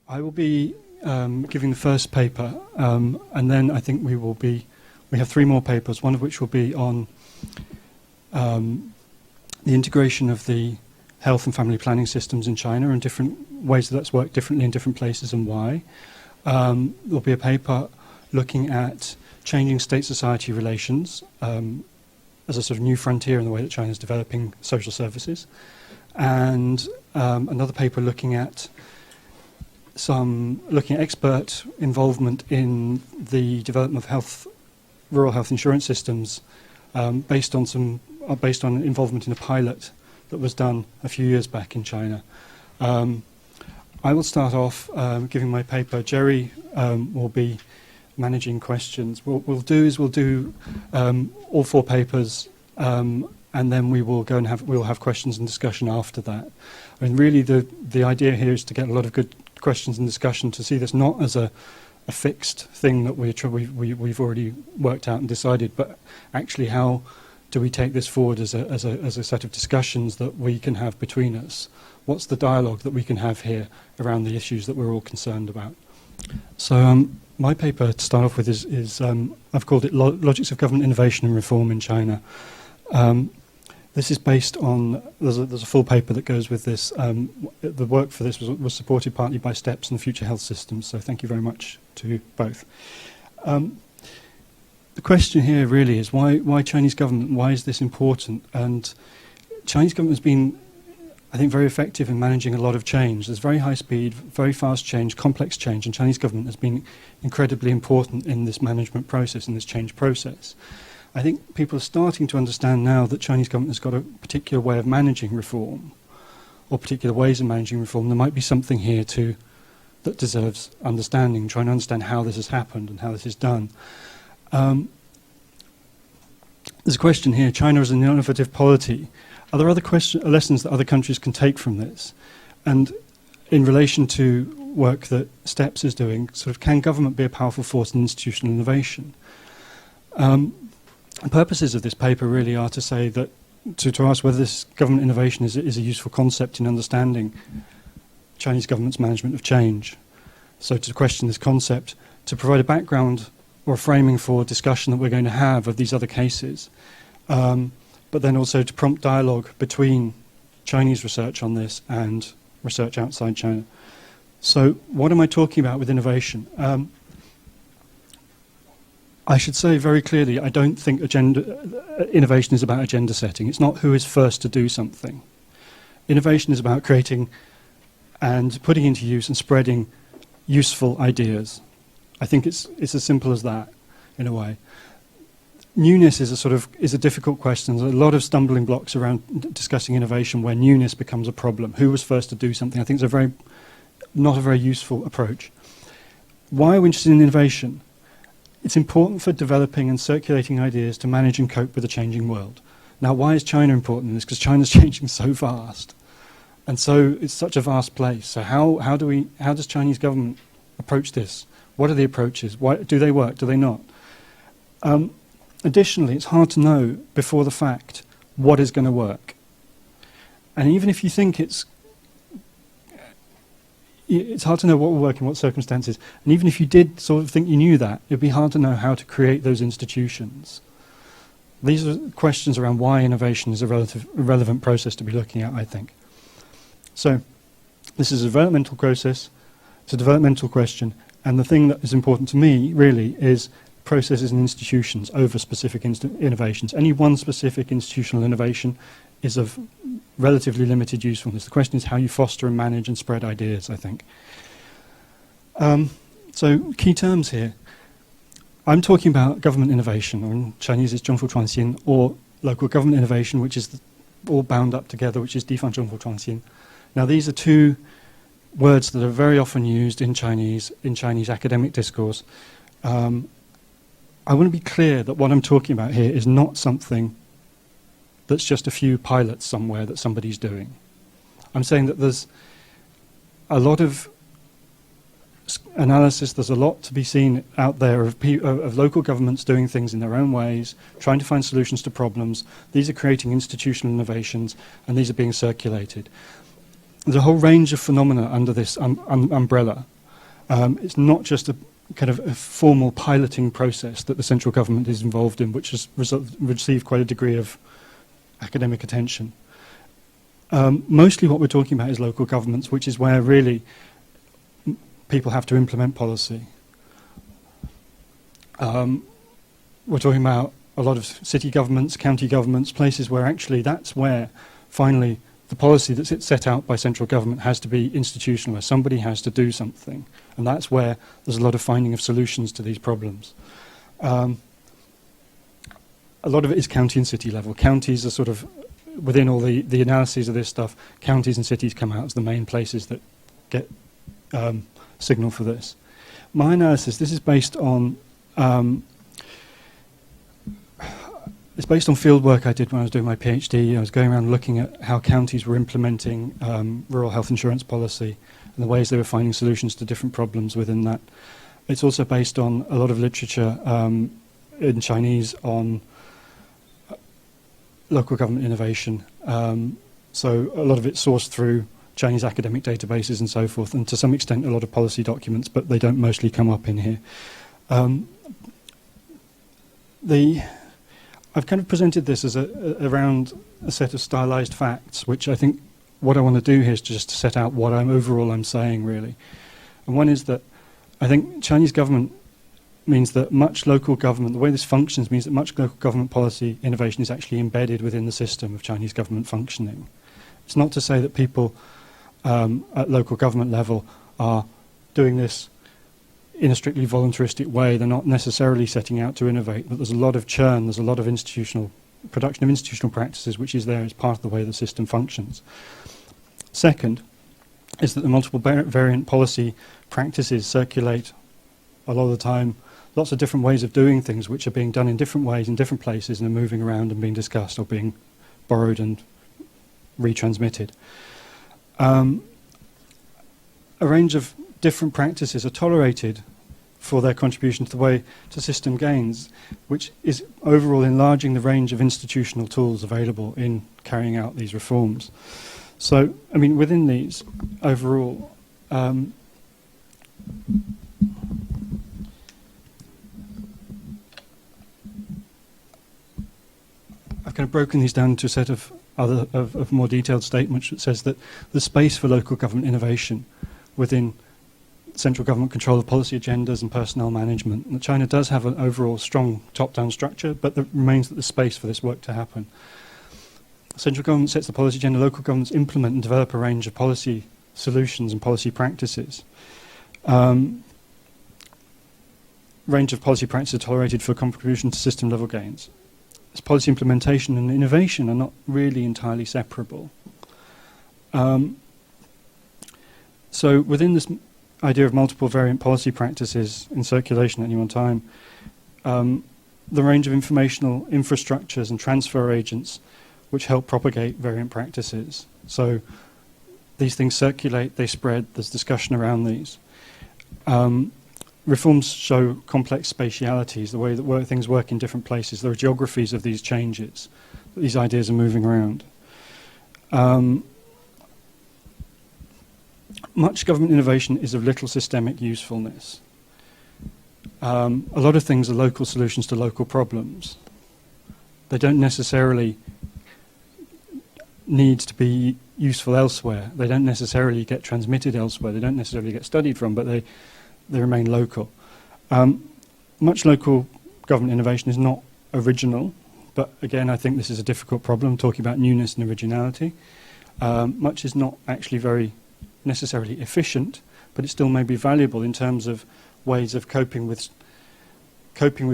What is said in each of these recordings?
I will be giving the first paper, and then I think we have 3 more papers, one of which will be on the integration of the health and family planning systems in China and different ways that's worked differently in different places and why. There'll be a paper looking at changing state-society relations as a sort of new frontier in the way that China is developing social services, and another paper looking at expert involvement in the development of rural health insurance systems, based on involvement in a pilot that was done a few years back in China. I will start off giving my paper. Jerry will be managing questions. What we'll do all 4 papers, and then we will go and we'll have questions and discussion after that. I mean, really, the idea here is to get a lot of good questions and discussion, to see this not as a fixed thing that we've already worked out and decided, but actually how do we take this forward as a set of discussions that we can have between us? What's the dialogue that we can have here around the issues that we're all concerned about? So my paper, to start off with, is I've called it Logics of Government Innovation and Reform in China. This is based on, there's a full paper that goes with this. The work for this was supported partly by STEPS and the Future Health Systems, so thank you very much to both. The question here really is why Chinese government, why is this important? And Chinese government has been, I think, very effective in managing a lot of change. There's very high speed, very fast change, complex change, and Chinese government has been incredibly important in this management process, in this change process. I think people are starting to understand now that Chinese government has got a particular way of managing reform, or particular ways of managing reform. There might be something here too that deserves understanding, trying to understand how this has happened and how this is done. There's a question here, China as an innovative polity. Are there other lessons that other countries can take from this? And in relation to work that STEPS is doing, sort of, can government be a powerful force in institutional innovation? The purposes of this paper really are to say that, to ask whether this government innovation is a useful concept in understanding Chinese government's management of change. So to question this concept, to provide a background or a framing for discussion that we're going to have of these other cases, but then also to prompt dialogue between Chinese research on this and research outside China. So what am I talking about with innovation? I should say very clearly, I don't think innovation is about agenda setting. It's not who is first to do something. Innovation is about creating and putting into use and spreading useful ideas. I think it's as simple as that, in a way. Newness is a difficult question. There's a lot of stumbling blocks around discussing innovation where newness becomes a problem. Who was first to do something? I think it's not a very useful approach. Why are we interested in innovation? It's important for developing and circulating ideas to manage and cope with a changing world. Now, why is China important in this? Because China's changing so fast, and so it's such a vast place. So how does Chinese government approach this? What are the approaches? Do they work? Do they not? Additionally, it's hard to know before the fact what is going to work. And even if you think it's hard to know what will work in what circumstances. And even if you did sort of think you knew that, it'd be hard to know how to create those institutions. These are questions around why innovation is a relevant process to be looking at, I think. So this is a developmental process. It's a developmental question. And the thing that is important to me, really, is processes and institutions over specific innovations. Any one specific institutional innovation is of relatively limited usefulness. The question is how you foster and manage and spread ideas, I think. So key terms here. I'm talking about government innovation, or in Chinese it's 政府创新, or local government innovation, which is all bound up together, which is 地方政府创新. Now these are 2 words that are very often used in Chinese academic discourse. I want to be clear that what I'm talking about here is not something that's just a few pilots somewhere that somebody's doing. I'm saying that there's a lot of analysis, there's a lot to be seen out there of local governments doing things in their own ways, trying to find solutions to problems. These are creating institutional innovations, and these are being circulated. There's a whole range of phenomena under this umbrella. It's not just a kind of a formal piloting process that the central government is involved in, which has received quite a degree of academic attention. Mostly what we're talking about is local governments, which is where really people have to implement policy. We're talking about a lot of city governments, county governments, places where actually that's where finally the policy that's set out by central government has to be institutional, where somebody has to do something. And that's where there's a lot of finding of solutions to these problems. A lot of it is county and city level. Counties are sort of, within all the analyses of this stuff, counties and cities come out as the main places that get signal for this. My analysis, this is based on it's based on field work I did when I was doing my PhD. I was going around looking at how counties were implementing rural health insurance policy and the ways they were finding solutions to different problems within that. It's also based on a lot of literature in Chinese on local government innovation. So a lot of it's sourced through Chinese academic databases and so forth, and to some extent a lot of policy documents, but they don't mostly come up in here. I've kind of presented this as around a set of stylized facts, which I think what I want to do here is just to set out what I'm saying, really. And one is that I think Chinese government means that much local government, the way this functions means that much local government policy innovation is actually embedded within the system of Chinese government functioning. It's not to say that people at local government level are doing this in a strictly voluntaristic way. They're not necessarily setting out to innovate, but there's a lot of churn, there's a lot of production of institutional practices which is there as part of the way the system functions. Second is that the multiple variant policy practices circulate a lot of the time, lots of different ways of doing things which are being done in different ways in different places and are moving around and being discussed or being borrowed and retransmitted. A range of different practices are tolerated for their contribution to the way to system gains, which is overall enlarging the range of institutional tools available in carrying out these reforms. So, I mean, within these, overall, I've kind of broken these down into a set of of more detailed statements that says that the space for local government innovation within central government control of policy agendas and personnel management. And China does have an overall strong top-down structure, but there remains the space for this work to happen. Central government sets the policy agenda, local governments implement and develop a range of policy solutions and policy practices. Range of policy practices are tolerated for contribution to system-level gains. This policy implementation and innovation are not really entirely separable. So within this idea of multiple variant policy practices in circulation at any one time, the range of informational infrastructures and transfer agents which help propagate variant practices. So these things circulate, they spread, there's discussion around these. Reforms show complex spatialities, the way that things work in different places. There are geographies of these changes. These ideas are moving around. Much government innovation is of little systemic usefulness. A lot of things are local solutions to local problems. They don't necessarily need to be useful elsewhere. They don't necessarily get transmitted elsewhere. They don't necessarily get studied from, but they remain local. Much local government innovation is not original, but again, I think this is a difficult problem, talking about newness and originality. Much is not actually very necessarily efficient, but it still may be valuable in terms of ways of coping with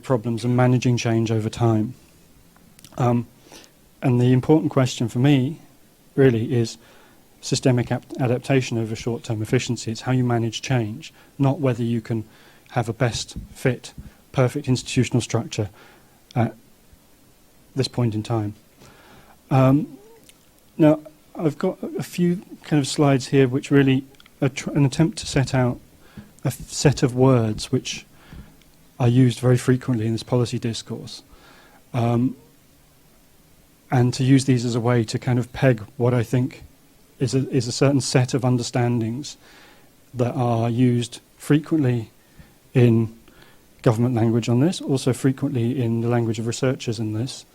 problems and managing change over time. And the important question for me really is systemic adaptation over short-term efficiency. It's how you manage change, not whether you can have a best fit, perfect institutional structure at this point in time. Now, I've got a few kind of slides here which really are an attempt to set out a set of words which are used very frequently in this policy discourse, and to use these as a way to kind of peg what I think is a certain set of understandings that are used frequently in government language on this, also frequently in the language of researchers in this.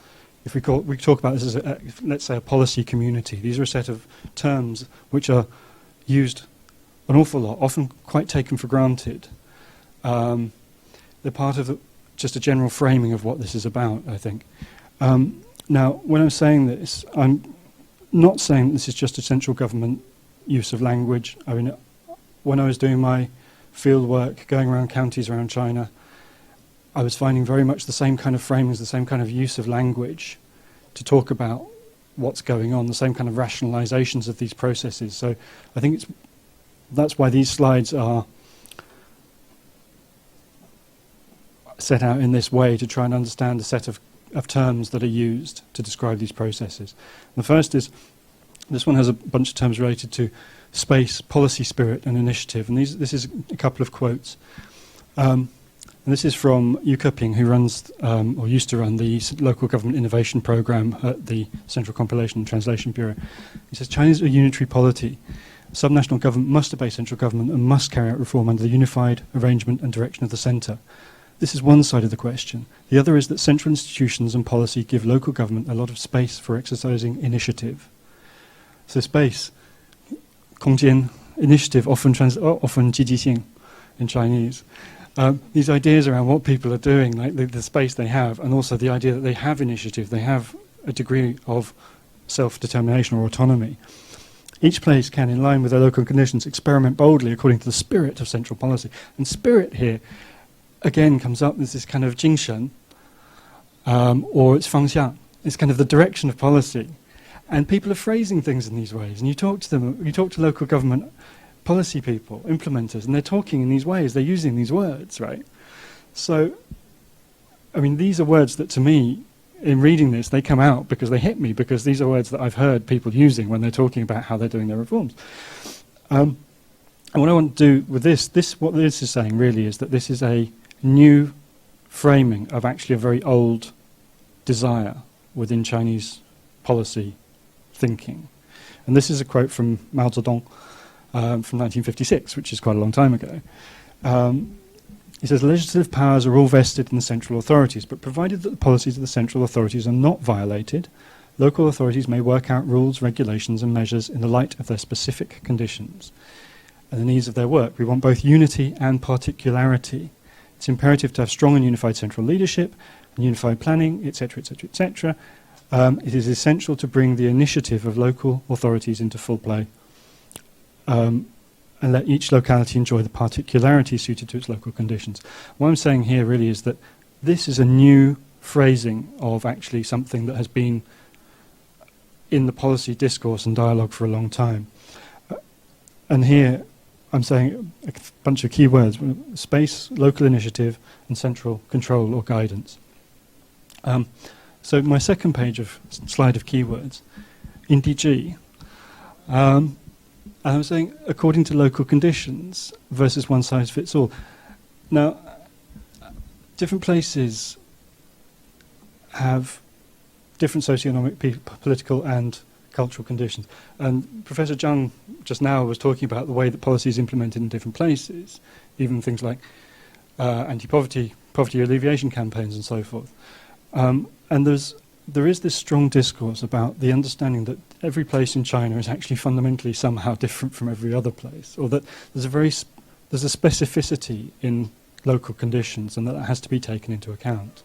If we talk about this as, let's say, a policy community, these are a set of terms which are used an awful lot, often quite taken for granted. They're part of just a general framing of what this is about, I think. Now, when I'm saying this, I'm not saying this is just a central government use of language. I mean, when I was doing my field work, going around counties around China, I was finding very much the same kind of framings, the same kind of use of language to talk about what's going on, the same kind of rationalizations of these processes. So I think that's why these slides are set out in this way, to try and understand a set of terms that are used to describe these processes. And the first is, this one has a bunch of terms related to space, policy spirit and initiative. And this is a couple of quotes. And this is from Yu Keping, who runs, or used to run, the Local Government Innovation Programme at the Central Compilation and Translation Bureau. He says, China is a unitary polity. Subnational government must obey central government and must carry out reform under the unified arrangement and direction of the centre. This is one side of the question. The other is that central institutions and policy give local government a lot of space for exercising initiative. So space, 空间, initiative, often 积极性 in Chinese. These ideas around what people are doing, like the space they have, and also the idea that they have initiative, they have a degree of self-determination or autonomy. Each place can, in line with their local conditions, experiment boldly according to the spirit of central policy. And spirit here, again, comes up as this kind of 精神, or it's 方向. It's kind of the direction of policy. And people are phrasing things in these ways. And you talk to them, you talk to local government policy people, implementers, and they're talking in these ways, they're using these words, right? So, I mean, these are words that, to me, in reading this, they come out because they hit me, because these are words that I've heard people using when they're talking about how they're doing their reforms. And what I want to do with what this is saying really is that this is a new framing of actually a very old desire within Chinese policy thinking. And this is a quote from Mao Zedong from 1956, which is quite a long time ago. He says, legislative powers are all vested in the central authorities, but provided that the policies of the central authorities are not violated, local authorities may work out rules, regulations and measures in the light of their specific conditions and the needs of their work. We want both unity and particularity. It's imperative to have strong and unified central leadership and unified planning, etc., etc., etc. It is essential to bring the initiative of local authorities into full play, and let each locality enjoy the particularity suited to its local conditions. What I'm saying here really is that this is a new phrasing of actually something that has been in the policy discourse and dialogue for a long time. And here I'm saying a bunch of key words: space, local initiative, and central control or guidance. So my second page of slide of keywords, INDG. I'm saying according to local conditions versus one size fits all. Now, different places have different socioeconomic, political and cultural conditions. And Professor Zhang just now was talking about the way that policy is implemented in different places, even things like anti-poverty, poverty alleviation campaigns and so forth. And there is this strong discourse about the understanding that every place in China is actually fundamentally somehow different from every other place, or that there's a specificity in local conditions and that has to be taken into account.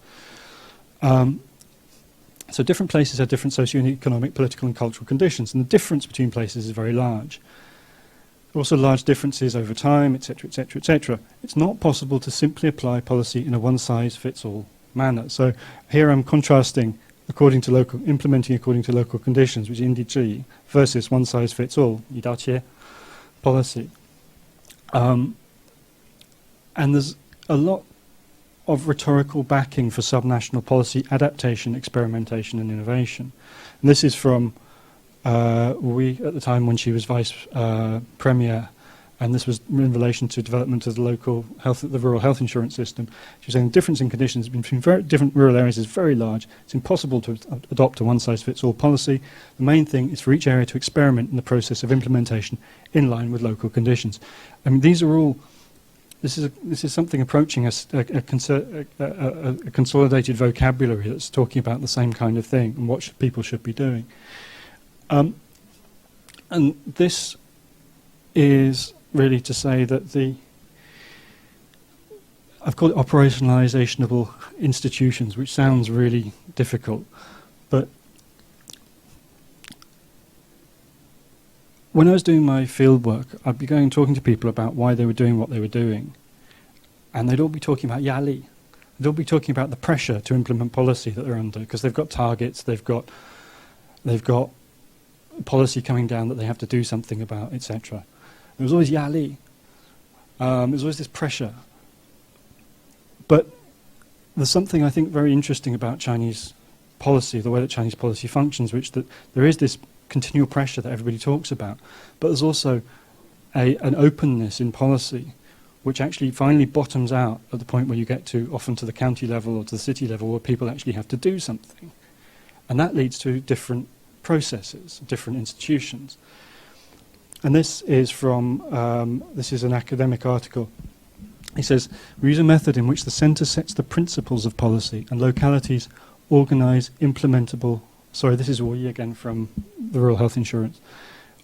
So different places have different socio-economic, political and cultural conditions, and the difference between places is very large. Also large differences over time, etc., etc., etc. It's not possible to simply apply policy in a one-size-fits-all manner. So here I'm contrasting implementing according to local conditions, which is INDG, versus one-size-fits-all, 一刀切 policy. And there's a lot of rhetorical backing for subnational policy adaptation, experimentation and innovation. And this is from Wu at the time when she was vice premier, and this was in relation to development of the rural health insurance system. She was saying the difference in conditions between different rural areas is very large. It's impossible to adopt a one-size-fits-all policy. The main thing is for each area to experiment in the process of implementation in line with local conditions. I mean, these are all this is something approaching a consolidated vocabulary that's talking about the same kind of thing and what people should be doing. And this is really to say that I've called it operationalizationable institutions, which sounds really difficult, but when I was doing my field work, I'd be going and talking to people about why they were doing what they were doing, and they'd all be talking about yali. They'd all be talking about the pressure to implement policy that they're under, because they've got targets, they've got policy coming down that they have to do something about, etc. There was always yali. There was always this pressure. But there's something I think very interesting about Chinese policy, the way that Chinese policy functions, which that there is this continual pressure that everybody talks about, but there's also an openness in policy which actually finally bottoms out at the point where you get to often to the county level or to the city level where people actually have to do something. And that leads to different processes, different institutions. And this is from, this is an academic article. He says, we use a method in which the centre sets the principles of policy and localities organise implementable, sorry, this is Wu again from the Rural Health Insurance,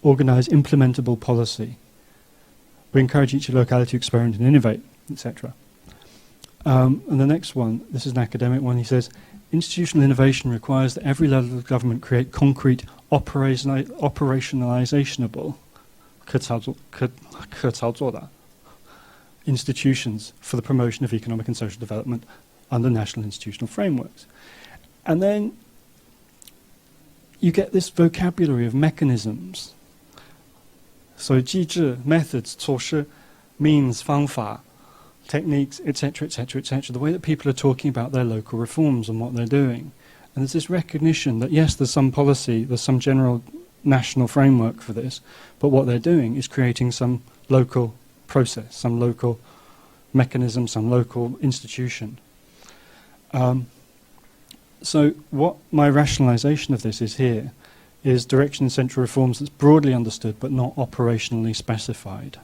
organise implementable policy. We encourage each locality to experiment and innovate, etc. And the next one, this is an academic one, he says, institutional innovation requires that every level of government create concrete operationalizationable 可操作的 institutions for the promotion of economic and social development under national institutional frameworks. And then you get this vocabulary of mechanisms. So 机制, methods, 措施, means, 方法, techniques, etc., etc., etc. The way that people are talking about their local reforms and what they're doing. And there's this recognition that yes, there's some policy, there's some general national framework for this, but what they're doing is creating some local process, some local mechanism, some local institution. So what my rationalization of this is here is direction and central reforms that's broadly understood but not operationally specified.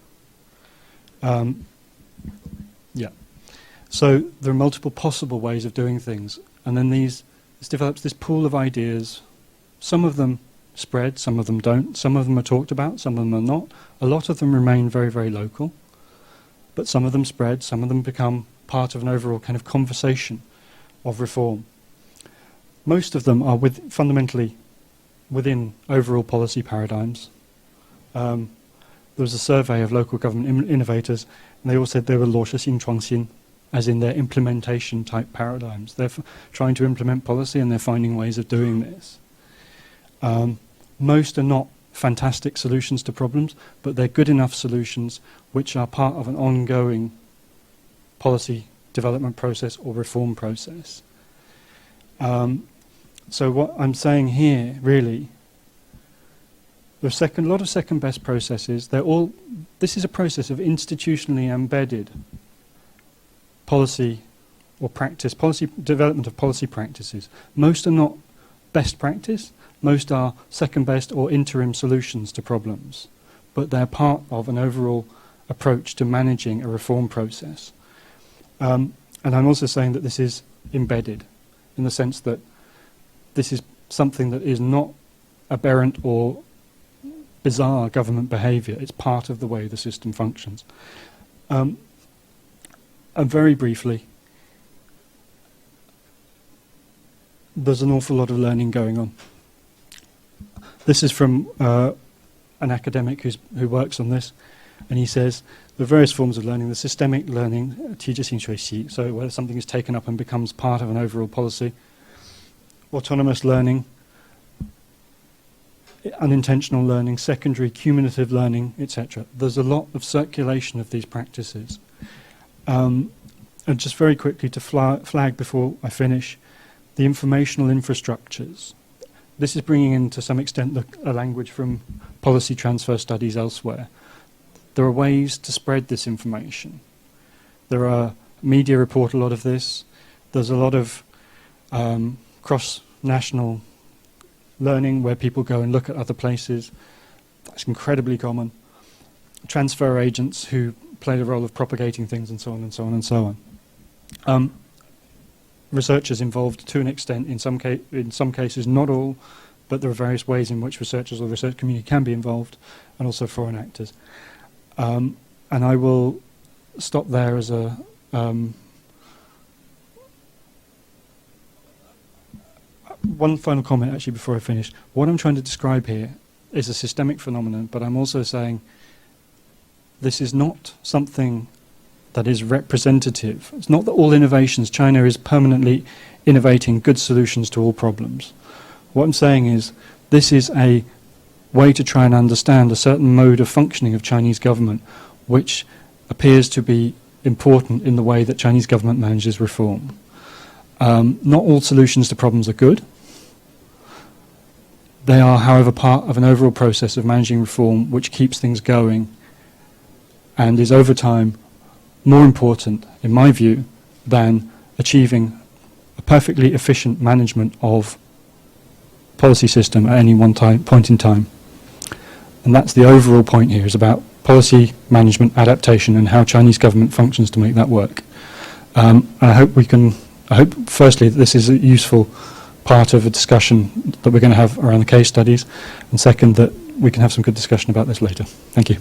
Yeah. So there are multiple possible ways of doing things, and then this develops this pool of ideas. Some of them spread, some of them don't, some of them are talked about, some of them are not. A lot of them remain very, very local, but some of them spread, some of them become part of an overall kind of conversation of reform. Most of them are fundamentally within overall policy paradigms. There was a survey of local government innovators, and they all said they were 落实性创新, as in their implementation type paradigms. They're trying to implement policy and they're finding ways of doing this. Most are not fantastic solutions to problems, but they're good enough solutions which are part of an ongoing policy development process or reform process. So what I'm saying here, really, there's a lot of second best processes. This is a process of institutionally embedded policy or practice, policy development of policy practices. Most are not best practice, most are second best or interim solutions to problems, but they're part of an overall approach to managing a reform process. And I'm also saying that this is embedded, in the sense that this is something that is not aberrant or bizarre government behaviour. It's part of the way the system functions. And very briefly, there's an awful lot of learning going on. This is from an academic who works on this, and he says there are various forms of learning. The systemic learning, 提质性学习, so where something is taken up and becomes part of an overall policy. Autonomous learning, unintentional learning, secondary, cumulative learning, etc. There's a lot of circulation of these practices. And just very quickly to flag before I finish, the informational infrastructures. This is bringing in to some extent a language from policy transfer studies elsewhere. There are ways to spread this information. There are media report a lot of this. There's a lot of cross-national learning where people go and look at other places. That's incredibly common. Transfer agents who played a role of propagating things and so on and so on and so on. Researchers involved to an extent, in some cases, not all, but there are various ways in which researchers or the research community can be involved, and also foreign actors. And I will stop there as a one final comment actually before I finish. What I'm trying to describe here is a systemic phenomenon, but I'm also saying this is not something that is representative. It's not that all innovations, China is permanently innovating good solutions to all problems. What I'm saying is this is a way to try and understand a certain mode of functioning of Chinese government which appears to be important in the way that Chinese government manages reform. Not all solutions to problems are good. They are, however, part of an overall process of managing reform which keeps things going and is over time more important, in my view, than achieving a perfectly efficient management of policy system at any one point in time. And that's the overall point here, is about policy management adaptation and how Chinese government functions to make that work. And I hope firstly that this is a useful part of a discussion that we're going to have around the case studies, and second that we can have some good discussion about this later. Thank you.